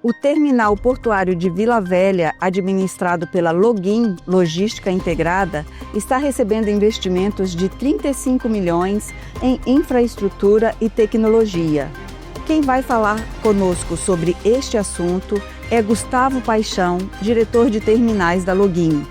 O terminal portuário de Vila Velha, administrado pela Login Logística Integrada, está recebendo investimentos de 35 milhões em infraestrutura e tecnologia. Quem vai falar conosco sobre este assunto é Gustavo Paixão, diretor de terminais da Login.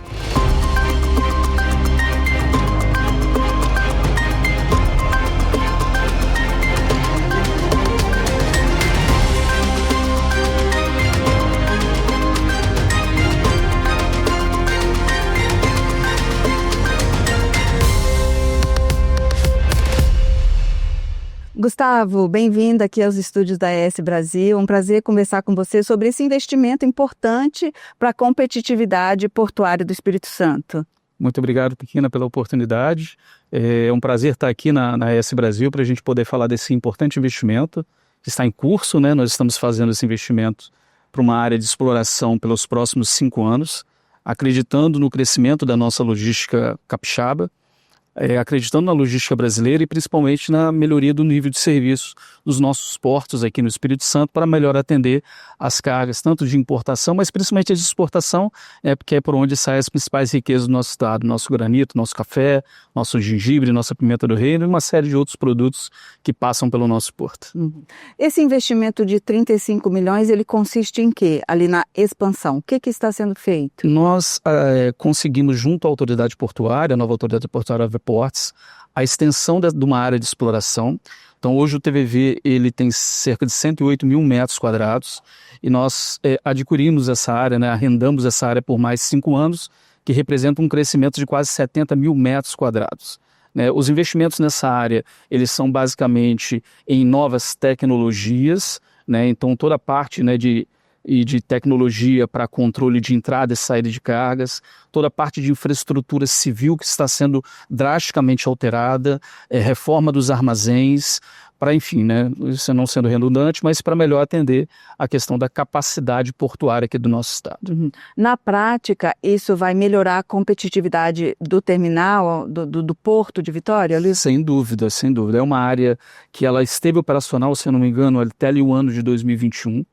Gustavo, bem-vindo aqui aos estúdios da AS Brasil. Um prazer conversar com você sobre esse investimento importante para a competitividade portuária do Espírito Santo. Muito obrigado, Pequena, pela oportunidade. É um prazer estar aqui na AS Brasil para a gente poder falar desse importante investimento que está em curso, né? Nós estamos fazendo esse investimento para uma área de exploração pelos próximos 5 anos, acreditando no crescimento da nossa logística capixaba, acreditando na logística brasileira e principalmente na melhoria do nível de serviço dos nossos portos aqui no Espírito Santo para melhor atender as cargas, tanto de importação, mas principalmente de exportação, porque é por onde saem as principais riquezas do nosso estado, nosso granito, nosso café, nosso gengibre, nossa pimenta do reino e uma série de outros produtos que passam pelo nosso porto. Esse investimento de 35 milhões, ele consiste em quê? Ali na expansão, o que está sendo feito? Nós conseguimos junto à autoridade portuária, a nova autoridade portuária Ports, a extensão de uma área de exploração. Então hoje o TVV ele tem cerca de 108 mil metros quadrados e nós adquirimos essa área, né, arrendamos essa área por mais 5 anos, que representa um crescimento de quase 70 mil metros quadrados. Os investimentos nessa área eles são basicamente em novas tecnologias, né, então toda a parte, né, de tecnologia para controle de entrada e saída de cargas, toda a parte de infraestrutura civil que está sendo drasticamente alterada, reforma dos armazéns, para enfim, né, isso não sendo redundante, mas para melhor atender a questão da capacidade portuária aqui do nosso estado. Na prática, isso vai melhorar a competitividade do terminal, do porto de Vitória, Luiz? Sem dúvida, sem dúvida. É uma área que ela esteve operacional, se eu não me engano, até ali o ano de 2021.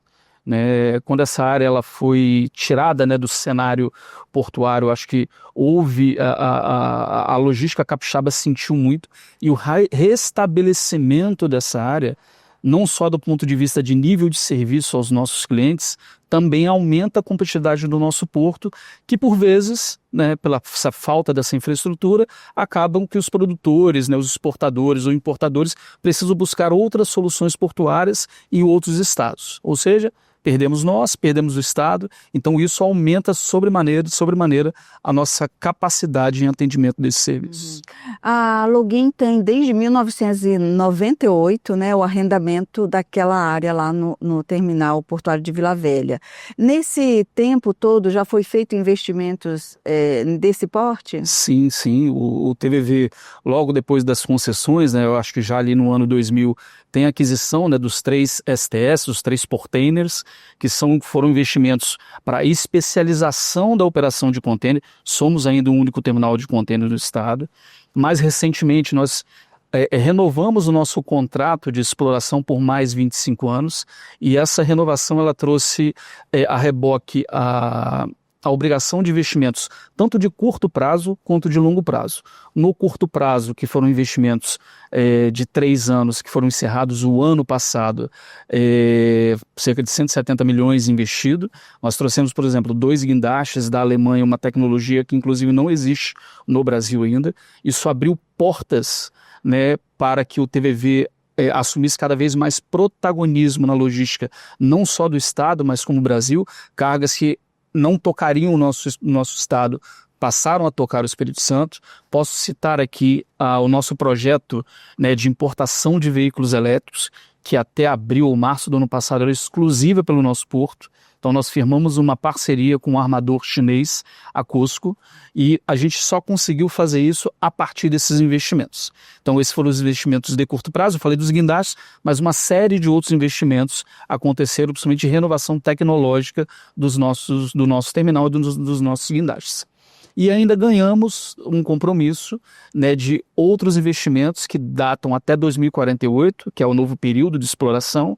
Quando essa área ela foi tirada, né, do cenário portuário, acho que houve a logística capixaba sentiu muito e o restabelecimento dessa área, não só do ponto de vista de nível de serviço aos nossos clientes, também aumenta a competitividade do nosso porto, que por vezes, né, pela essa falta dessa infraestrutura, acabam que os produtores, né, os exportadores ou importadores precisam buscar outras soluções portuárias em outros estados, ou seja, perdemos nós, perdemos o Estado, então isso aumenta sobremaneira a nossa capacidade em atendimento desse serviço. A Login tem desde 1998, né, o arrendamento daquela área lá no terminal portuário de Vila Velha. Nesse tempo todo já foi feito investimentos desse porte? Sim, o TVV logo depois das concessões, né, eu acho que já ali no ano 2000 tem a aquisição, né, dos 3 STS, os 3 portainers, que foram investimentos para a especialização da operação de contêiner. Somos ainda o único terminal de contêiner do estado. Mais recentemente, nós renovamos o nosso contrato de exploração por mais 25 anos e essa renovação ela trouxe a reboque a obrigação de investimentos tanto de curto prazo quanto de longo prazo. No curto prazo, que foram investimentos de 3 anos, que foram encerrados o ano passado, cerca de 170 milhões investido. Nós trouxemos, por exemplo, 2 guindastes da Alemanha, uma tecnologia que inclusive não existe no Brasil ainda. Isso abriu portas, né, para que o TVV assumisse cada vez mais protagonismo na logística, não só do estado, mas como o Brasil, cargas que não tocariam o nosso estado, passaram a tocar o Espírito Santo. Posso citar aqui o nosso projeto, né, de importação de veículos elétricos, que até abril ou março do ano passado era exclusiva pelo nosso porto. Então nós firmamos uma parceria com um armador chinês, a COSCO, e a gente só conseguiu fazer isso a partir desses investimentos. Então esses foram os investimentos de curto prazo, eu falei dos guindastes, mas uma série de outros investimentos aconteceram, principalmente de renovação tecnológica do nosso terminal e dos nossos guindastes. E ainda ganhamos um compromisso, né, de outros investimentos que datam até 2048, que é o novo período de exploração,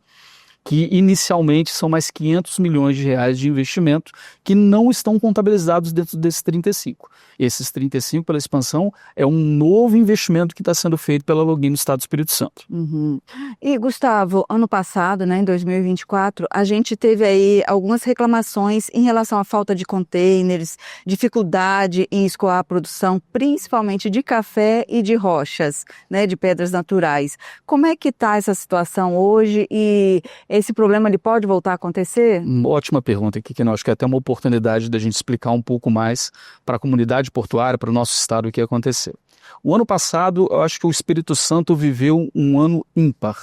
que inicialmente são mais 500 milhões de reais de investimento que não estão contabilizados dentro desses 35. Esses 35 pela expansão é um novo investimento que está sendo feito pela Login no estado do Espírito Santo. Uhum. E Gustavo, ano passado, né, em 2024, a gente teve aí algumas reclamações em relação à falta de containers, dificuldade em escoar a produção, principalmente de café e de rochas, né, de pedras naturais. Como é que está essa situação hoje e esse problema ele pode voltar a acontecer? Ótima pergunta aqui, que eu acho que é até uma oportunidade da gente explicar um pouco mais para a comunidade portuária, para o nosso estado, o que aconteceu. O ano passado, eu acho que o Espírito Santo viveu um ano ímpar,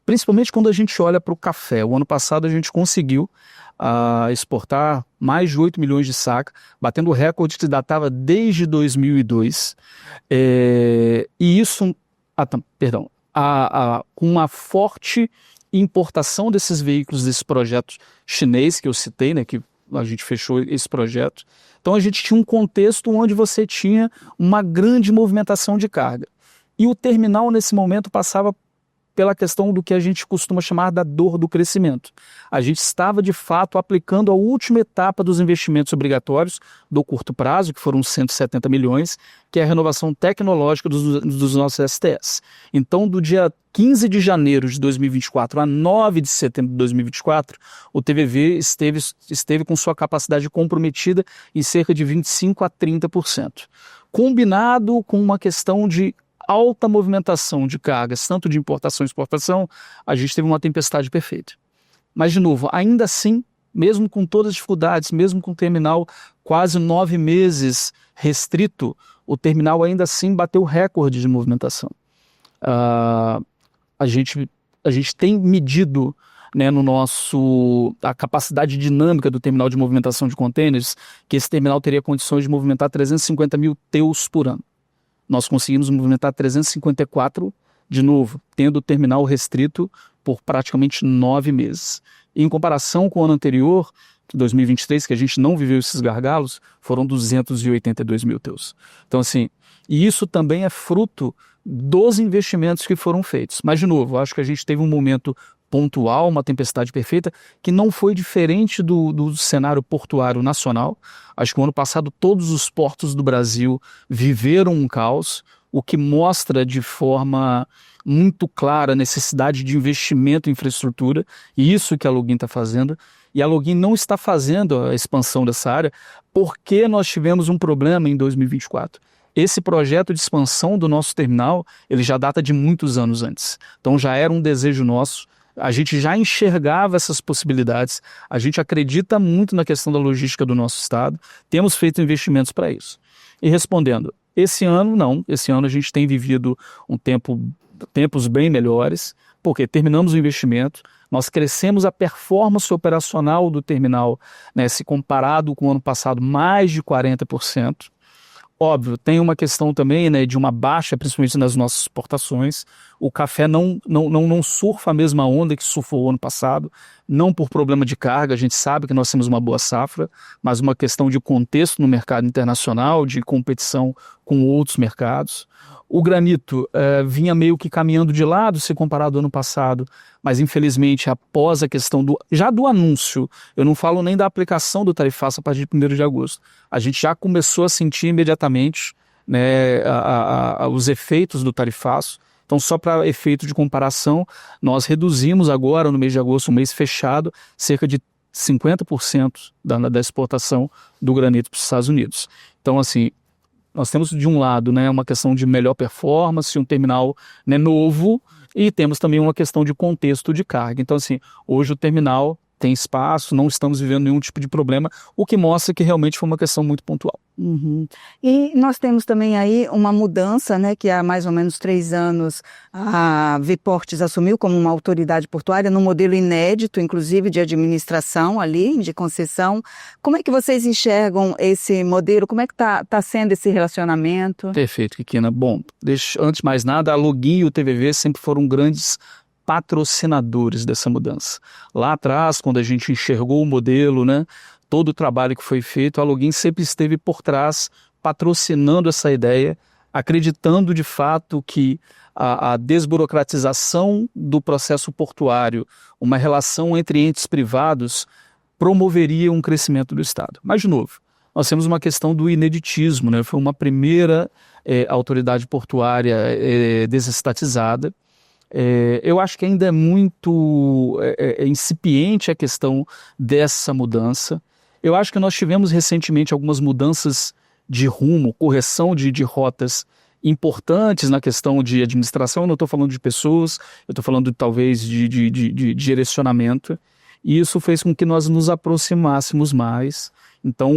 principalmente quando a gente olha para o café. O ano passado a gente conseguiu exportar mais de 8 milhões de sacas, batendo o recorde que datava desde 2002. E isso, com uma forte importação desses veículos, desse projeto chinês que eu citei, né, que a gente fechou esse projeto. Então a gente tinha um contexto onde você tinha uma grande movimentação de carga. E o terminal nesse momento passava pela questão do que a gente costuma chamar da dor do crescimento. A gente estava de fato aplicando a última etapa dos investimentos obrigatórios do curto prazo, que foram 170 milhões, que é a renovação tecnológica dos nossos STS. Então, do dia 15 de janeiro de 2024 a 9 de setembro de 2024, o TVV esteve com sua capacidade comprometida em cerca de 25% a 30%. Combinado com uma questão de alta movimentação de cargas, tanto de importação e exportação, a gente teve uma tempestade perfeita. Mas, de novo, ainda assim, mesmo com todas as dificuldades, mesmo com o terminal quase 9 meses restrito, o terminal ainda assim bateu recorde de movimentação. A gente tem medido, né, a capacidade dinâmica do terminal de movimentação de contêineres, que esse terminal teria condições de movimentar 350 mil TEUs por ano. Nós conseguimos movimentar 354, de novo, tendo o terminal restrito por praticamente 9 meses. Em comparação com o ano anterior, 2023, que a gente não viveu esses gargalos, foram 282 mil TEUs. Então, assim, e isso também é fruto dos investimentos que foram feitos. Mas, de novo, acho que a gente teve um momento pontual, uma tempestade perfeita, que não foi diferente do cenário portuário nacional. Acho que o ano passado todos os portos do Brasil viveram um caos, o que mostra de forma muito clara a necessidade de investimento em infraestrutura, e isso que a Login está fazendo. E a Login não está fazendo a expansão dessa área porque nós tivemos um problema em 2024. Esse projeto de expansão do nosso terminal, ele já data de muitos anos antes. Então já era um desejo nosso. A gente já enxergava essas possibilidades, a gente acredita muito na questão da logística do nosso estado, temos feito investimentos para isso. E respondendo, esse ano não, esse ano a gente tem vivido tempos bem melhores, porque terminamos o investimento, nós crescemos a performance operacional do terminal, né, se comparado com o ano passado, mais de 40%. Óbvio, tem uma questão também, né, de uma baixa, principalmente nas nossas exportações. O café não surfa a mesma onda que surfou o ano passado, não por problema de carga, a gente sabe que nós temos uma boa safra, mas uma questão de contexto no mercado internacional, de competição com outros mercados. O granito vinha meio que caminhando de lado se comparado ao ano passado, mas infelizmente após a questão do anúncio, eu não falo nem da aplicação do tarifaço a partir de 1º de agosto, a gente já começou a sentir imediatamente, né, os efeitos do tarifaço. Então, só para efeito de comparação, nós reduzimos agora no mês de agosto, um mês fechado, cerca de 50% da exportação do granito para os Estados Unidos. Então, assim, nós temos de um lado, né, uma questão de melhor performance, um terminal, né, novo, e temos também uma questão de contexto de carga. Então, assim, hoje o terminal tem espaço, não estamos vivendo nenhum tipo de problema, o que mostra que realmente foi uma questão muito pontual. Uhum. E nós temos também aí uma mudança, né, que há mais ou menos 3 anos a Viportes assumiu como uma autoridade portuária num modelo inédito, inclusive de administração ali, de concessão. Como é que vocês enxergam esse modelo? Como é que tá sendo esse relacionamento? Perfeito, Kikina. Bom, antes de mais nada, a Login e o TVV sempre foram grandes patrocinadores dessa mudança. Lá atrás, quando a gente enxergou o modelo, né, todo o trabalho que foi feito, a Login sempre esteve por trás, patrocinando essa ideia acreditando de fato que a desburocratização do processo portuário, uma relação entre entes privados, promoveria um crescimento do Estado. Mas, de novo, nós temos uma questão do ineditismo, né? Foi uma primeira autoridade portuária desestatizada. Eu acho que ainda é muito incipiente a questão dessa mudança. Eu acho que nós tivemos recentemente algumas mudanças de rumo, correção de rotas importantes na questão de administração. Eu não estou falando de pessoas, eu estou falando talvez de direcionamento. E isso fez com que nós nos aproximássemos mais. Então,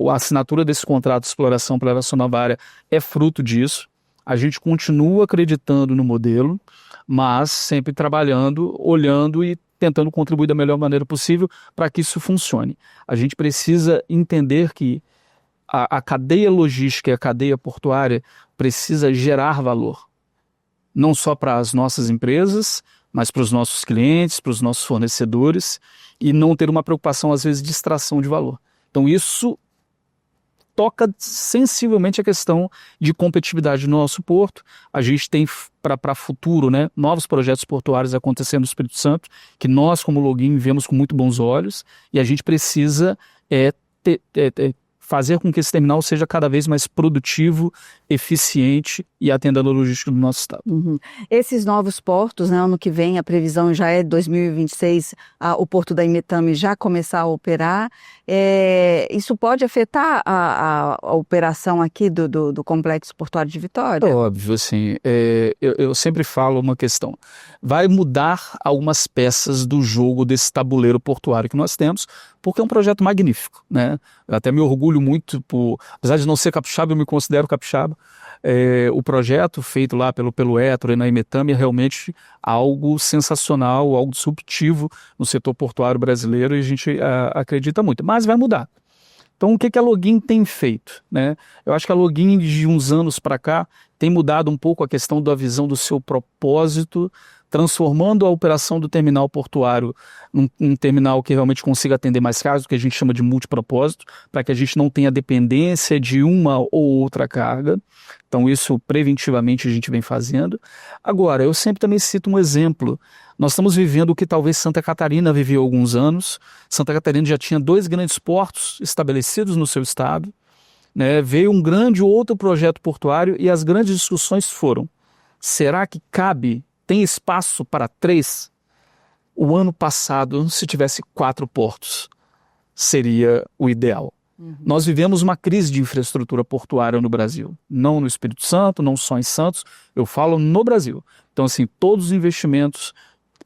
a assinatura desse contrato de exploração pela aeronação naval é fruto disso. A gente continua acreditando no modelo, mas sempre trabalhando, olhando e tentando contribuir da melhor maneira possível para que isso funcione. A gente precisa entender que a cadeia logística e a cadeia portuária precisa gerar valor, não só para as nossas empresas, mas para os nossos clientes, para os nossos fornecedores, e não ter uma preocupação, às vezes, de extração de valor. Então, isso toca sensivelmente a questão de competitividade no nosso porto. A gente tem para futuro, né, novos projetos portuários acontecendo no Espírito Santo, que nós, como Login, vemos com muito bons olhos, e a gente precisa fazer com que esse terminal seja cada vez mais produtivo, eficiente e atendendo a logística do nosso estado. Uhum. Esses novos portos, né, ano que vem, a previsão já é 2026, o porto da Imetame já começar a operar. Isso pode afetar a operação aqui do Complexo Portuário de Vitória? É óbvio, assim, eu sempre falo uma questão. Vai mudar algumas peças do jogo desse tabuleiro portuário que nós temos, porque é um projeto magnífico, né? Eu até me orgulho muito, apesar de não ser capixaba, eu me considero capixaba. O projeto feito lá pelo Hétero e na Imetame é realmente algo sensacional, algo disruptivo no setor portuário brasileiro, e a gente acredita muito, mas vai mudar. Então, o que a Login tem feito, né? Eu acho que a Login, de uns anos para cá, tem mudado um pouco a questão da visão do seu propósito, transformando a operação do terminal portuário num terminal que realmente consiga atender mais cargas, o que a gente chama de multipropósito, para que a gente não tenha dependência de uma ou outra carga. Então, isso preventivamente a gente vem fazendo. Agora, eu sempre também cito um exemplo. Nós estamos vivendo o que talvez Santa Catarina viveu há alguns anos. Santa Catarina já tinha 2 grandes portos estabelecidos no seu estado, né? Veio um grande outro projeto portuário e as grandes discussões foram: será que tem espaço para 3? O ano passado, se tivesse 4 portos, seria o ideal. Uhum. Nós vivemos uma crise de infraestrutura portuária no Brasil, não no Espírito Santo, não só em Santos, eu falo no Brasil. Então, assim, todos os investimentos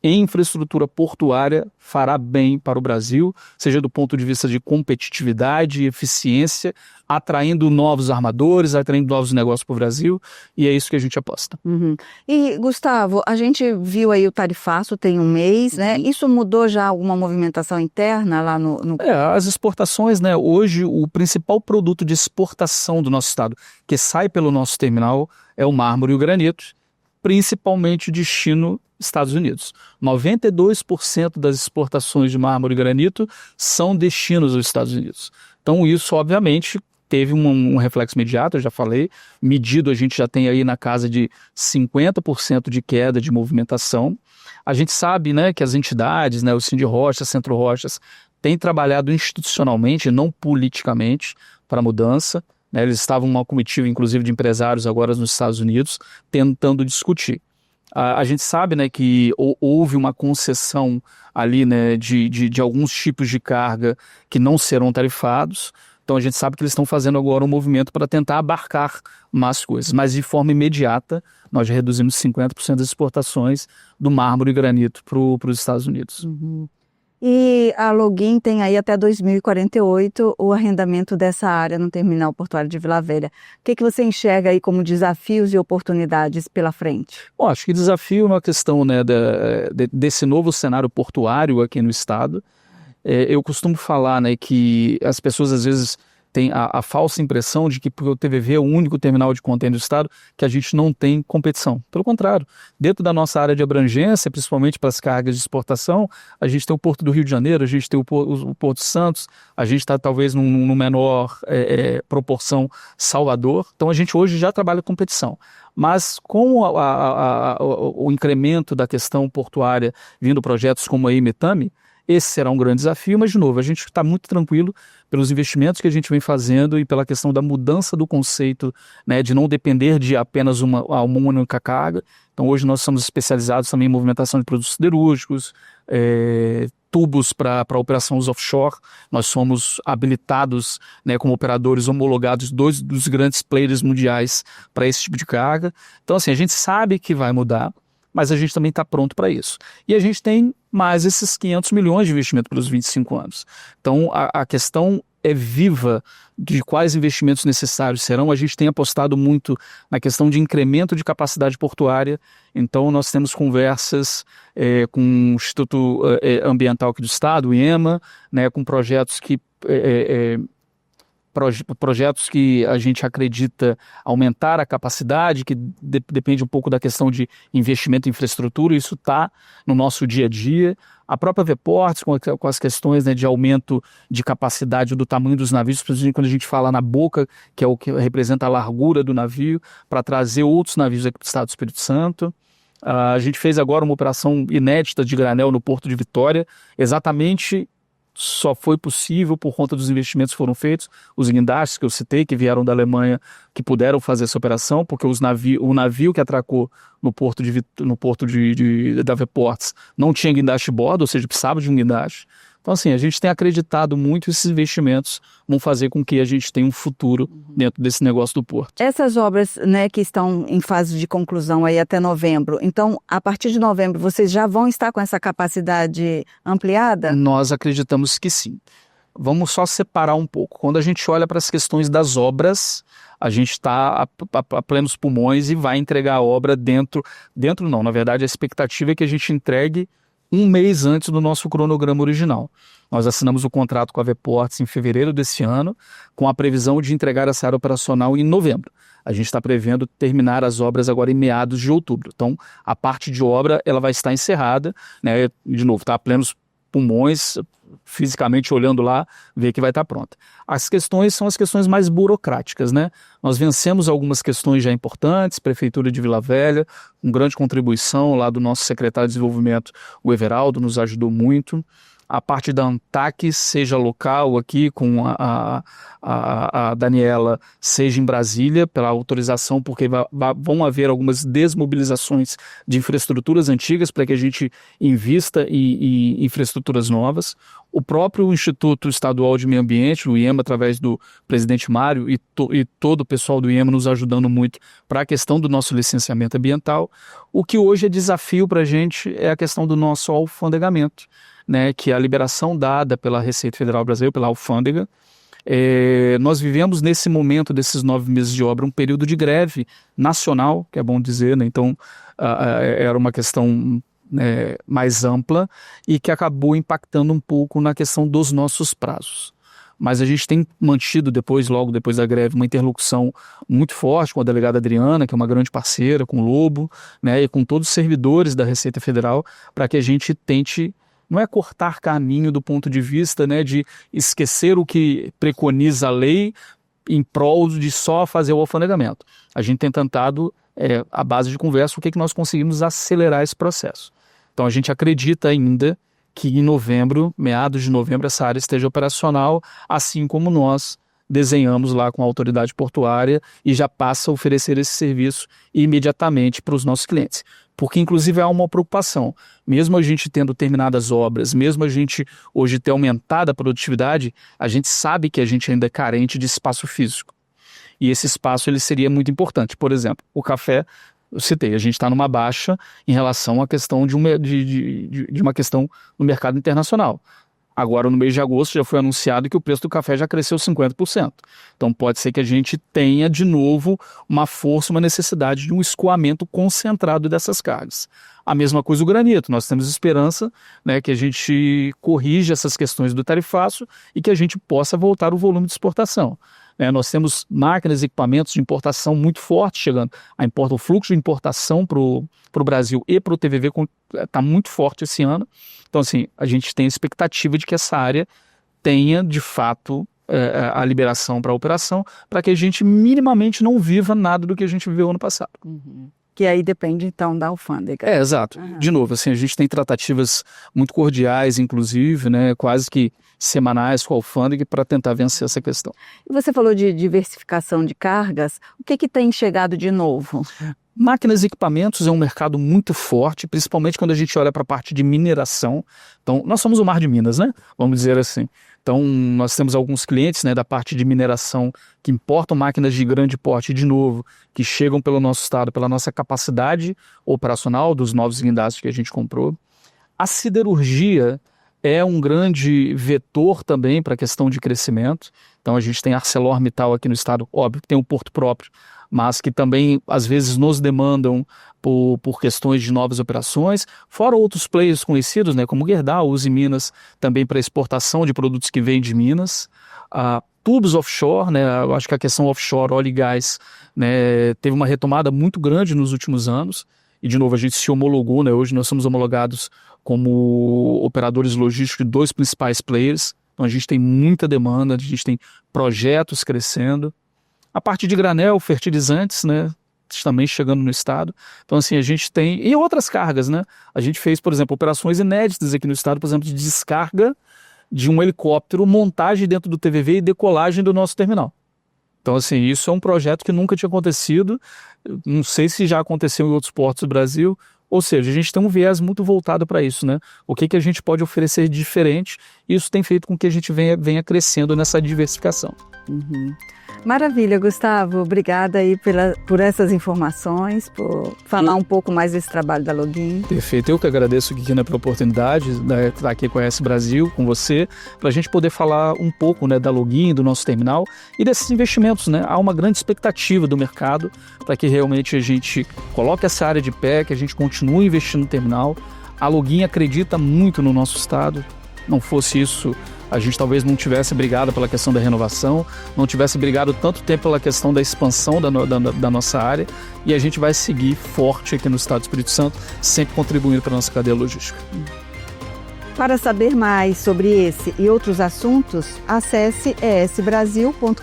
em infraestrutura portuária fará bem para o Brasil, seja do ponto de vista de competitividade e eficiência, atraindo novos armadores, atraindo novos negócios para o Brasil, e é isso que a gente aposta. Uhum. E, Gustavo, a gente viu aí o tarifaço tem um mês, né? Isso mudou já alguma movimentação interna lá no... As exportações, né? Hoje, o principal produto de exportação do nosso estado, que sai pelo nosso terminal, é o mármore e o granito, principalmente destino Estados Unidos. 92% das exportações de mármore e granito são destinos aos Estados Unidos. Então isso, obviamente, teve um reflexo imediato, eu já falei, medido a gente já tem aí na casa de 50% de queda de movimentação. A gente sabe, né, que as entidades, né, o Sindirochas, Centro Rochas, têm trabalhado institucionalmente, não politicamente, para a mudança. Né, eles estavam numa comitiva, inclusive, de empresários agora nos Estados Unidos, tentando discutir. A gente sabe, né, que houve uma concessão ali, né, de alguns tipos de carga que não serão tarifados. Então a gente sabe que eles estão fazendo agora um movimento para tentar abarcar mais coisas. Mas de forma imediata, nós já reduzimos 50% das exportações do mármore e granito para os Estados Unidos. Uhum. E a Login tem aí até 2048 o arrendamento dessa área no terminal portuário de Vila Velha. O que você enxerga aí como desafios e oportunidades pela frente? Bom, acho que desafio é uma questão, né, desse novo cenário portuário aqui no estado. Eu costumo falar, né, que as pessoas às vezes tem a falsa impressão de que porque o TVV é o único terminal de contêiner do estado, que a gente não tem competição. Pelo contrário, dentro da nossa área de abrangência, principalmente para as cargas de exportação, a gente tem o Porto do Rio de Janeiro, a gente tem o Porto de Santos, a gente está talvez num menor proporção Salvador. Então a gente hoje já trabalha com competição. Mas com o incremento da questão portuária vindo projetos como a Imetame, esse será um grande desafio, mas, de novo, a gente está muito tranquilo pelos investimentos que a gente vem fazendo e pela questão da mudança do conceito, né, de não depender de apenas uma única carga. Então, hoje nós somos especializados também em movimentação de produtos siderúrgicos, tubos para operações offshore. Nós somos habilitados, né, como operadores homologados dos grandes players mundiais para esse tipo de carga. Então, assim, a gente sabe que vai mudar, mas a gente também está pronto para isso. E a gente tem mais esses 500 milhões de investimento pelos 25 anos. Então, a questão é viva de quais investimentos necessários serão. A gente tem apostado muito na questão de incremento de capacidade portuária. Então, nós temos conversas com o Instituto Ambiental aqui do Estado, o IEMA, né, com projetos que... projetos que a gente acredita aumentar a capacidade, que depende um pouco da questão de investimento em infraestrutura, isso está no nosso dia a dia. A própria Vports, com as questões, né, de aumento de capacidade do tamanho dos navios, principalmente quando a gente fala na boca, que é o que representa a largura do navio, para trazer outros navios aqui para o Estado do Espírito Santo. A gente fez agora uma operação inédita de granel no Porto de Vitória, exatamente só foi possível por conta dos investimentos que foram feitos, os guindastes que eu citei, que vieram da Alemanha, que puderam fazer essa operação, porque o navio que atracou no porto da Vports não tinha guindaste de bordo, ou seja, precisava de um guindaste. Então, assim, a gente tem acreditado muito que esses investimentos vão fazer com que a gente tenha um futuro dentro desse negócio do porto. Essas obras, né, que estão em fase de conclusão aí até novembro, então, a partir de novembro, vocês já vão estar com essa capacidade ampliada? Nós acreditamos que sim. Vamos só separar um pouco. Quando a gente olha para as questões das obras, a gente está a plenos pulmões e vai entregar a obra dentro não, na verdade a expectativa é que a gente entregue um mês antes do nosso cronograma original. Nós assinamos o contrato com a Vports em fevereiro desse ano, com a previsão de entregar essa área operacional em novembro. A gente está prevendo terminar as obras agora em meados de outubro. Então, a parte de obra ela vai estar encerrada, né? De novo, está a plenos pulmões, fisicamente olhando lá, ver que vai estar pronta. As questões são as questões mais burocráticas, né? Nós vencemos algumas questões já importantes, Prefeitura de Vila Velha, com grande contribuição lá do nosso secretário de Desenvolvimento, o Everaldo, nos ajudou muito. A parte da ANTAC, seja local aqui com a Daniela, seja em Brasília, pela autorização, porque vão haver algumas desmobilizações de infraestruturas antigas para que a gente invista em infraestruturas novas. O próprio Instituto Estadual de Meio Ambiente, o IEMA, através do presidente Mário e todo o pessoal do IEMA nos ajudando muito para a questão do nosso licenciamento ambiental. O que hoje é desafio para a gente é a questão do nosso alfandegamento, né, que é a liberação dada pela Receita Federal Brasileira, pela alfândega. Nós vivemos nesse momento desses 9 meses de obra um período de greve nacional, que é bom dizer, né? Então era uma questão mais ampla e que acabou impactando um pouco na questão dos nossos prazos. Mas a gente tem mantido logo depois da greve, uma interlocução muito forte com a delegada Adriana, que é uma grande parceira, com o Lobo, né, e com todos os servidores da Receita Federal, para que a gente tente, não é cortar caminho do ponto de vista, né, de esquecer o que preconiza a lei em prol de só fazer o alfandegamento. A gente tem tentado, à base de conversa, o que nós conseguimos acelerar esse processo. Então a gente acredita ainda que em novembro, meados de novembro, essa área esteja operacional, assim como nós desenhamos lá com a autoridade portuária e já passa a oferecer esse serviço imediatamente para os nossos clientes. Porque, inclusive, há uma preocupação. Mesmo a gente tendo terminado as obras, mesmo a gente hoje ter aumentado a produtividade, a gente sabe que a gente ainda é carente de espaço físico. E esse espaço ele seria muito importante. Por exemplo, o café, eu citei, a gente está numa baixa em relação à questão de uma questão no mercado internacional. Agora, no mês de agosto, já foi anunciado que o preço do café já cresceu 50%. Então, pode ser que a gente tenha, de novo, uma força, uma necessidade de um escoamento concentrado dessas cargas. A mesma coisa o granito. Nós temos esperança, né, que a gente corrija essas questões do tarifaço e que a gente possa voltar o volume de exportação. Nós temos máquinas e equipamentos de importação muito fortes chegando. O fluxo de importação para o Brasil e para o TVV está muito forte esse ano. Então, assim, a gente tem a expectativa de que essa área tenha, de fato, a liberação para a operação, para que a gente minimamente não viva nada do que a gente viveu ano passado. Uhum. Que aí depende, então, da alfândega. Exato. Uhum. De novo, assim, a gente tem tratativas muito cordiais, inclusive, né, quase que semanais com a alfândega para tentar vencer essa questão. E você falou de diversificação de cargas. O que tem chegado de novo? Máquinas e equipamentos é um mercado muito forte, principalmente quando a gente olha para a parte de mineração. Então, nós somos o Mar de Minas, né? Vamos dizer assim. Então, nós temos alguns clientes, né, da parte de mineração que importam máquinas de grande porte, de novo, que chegam pelo nosso estado, pela nossa capacidade operacional dos novos guindastes que a gente comprou. A siderurgia é um grande vetor também para a questão de crescimento. Então, a gente tem ArcelorMittal aqui no estado, óbvio que tem um porto próprio, mas que também, às vezes, nos demandam por questões de novas operações, fora outros players conhecidos, né, como Gerdau, Uzi Minas, também para exportação de produtos que vêm de Minas. Tubos offshore, né, eu acho que a questão offshore, óleo e gás, né, teve uma retomada muito grande nos últimos anos, e de novo a gente se homologou, né, hoje nós somos homologados como operadores logísticos de 2 principais players, então a gente tem muita demanda, a gente tem projetos crescendo. A parte de granel, fertilizantes, né, também chegando no estado. Então, assim, a gente tem... E outras cargas, né? A gente fez, por exemplo, operações inéditas aqui no estado, por exemplo, de descarga de um helicóptero, montagem dentro do TVV e decolagem do nosso terminal. Então, assim, isso é um projeto que nunca tinha acontecido. Não sei se já aconteceu em outros portos do Brasil. Ou seja, a gente tem um viés muito voltado para isso, né? O que a gente pode oferecer de diferente, e isso tem feito com que a gente venha crescendo nessa diversificação. Uhum. Maravilha, Gustavo. Obrigada aí por essas informações, por falar um pouco mais desse trabalho da Login. Perfeito. Eu que agradeço, Kikina, pela oportunidade de estar aqui com a ES Brasil, com você, para a gente poder falar um pouco, né, da Login, do nosso terminal e desses investimentos, né? Há uma grande expectativa do mercado para que realmente a gente coloque essa área de pé, que a gente continue investindo no terminal. A Login acredita muito no nosso estado. Não fosse isso, a gente talvez não tivesse brigado pela questão da renovação, não tivesse brigado tanto tempo pela questão da expansão da nossa área, e a gente vai seguir forte aqui no estado do Espírito Santo, sempre contribuindo para a nossa cadeia logística. Para saber mais sobre esse e outros assuntos, acesse esbrasil.com.br.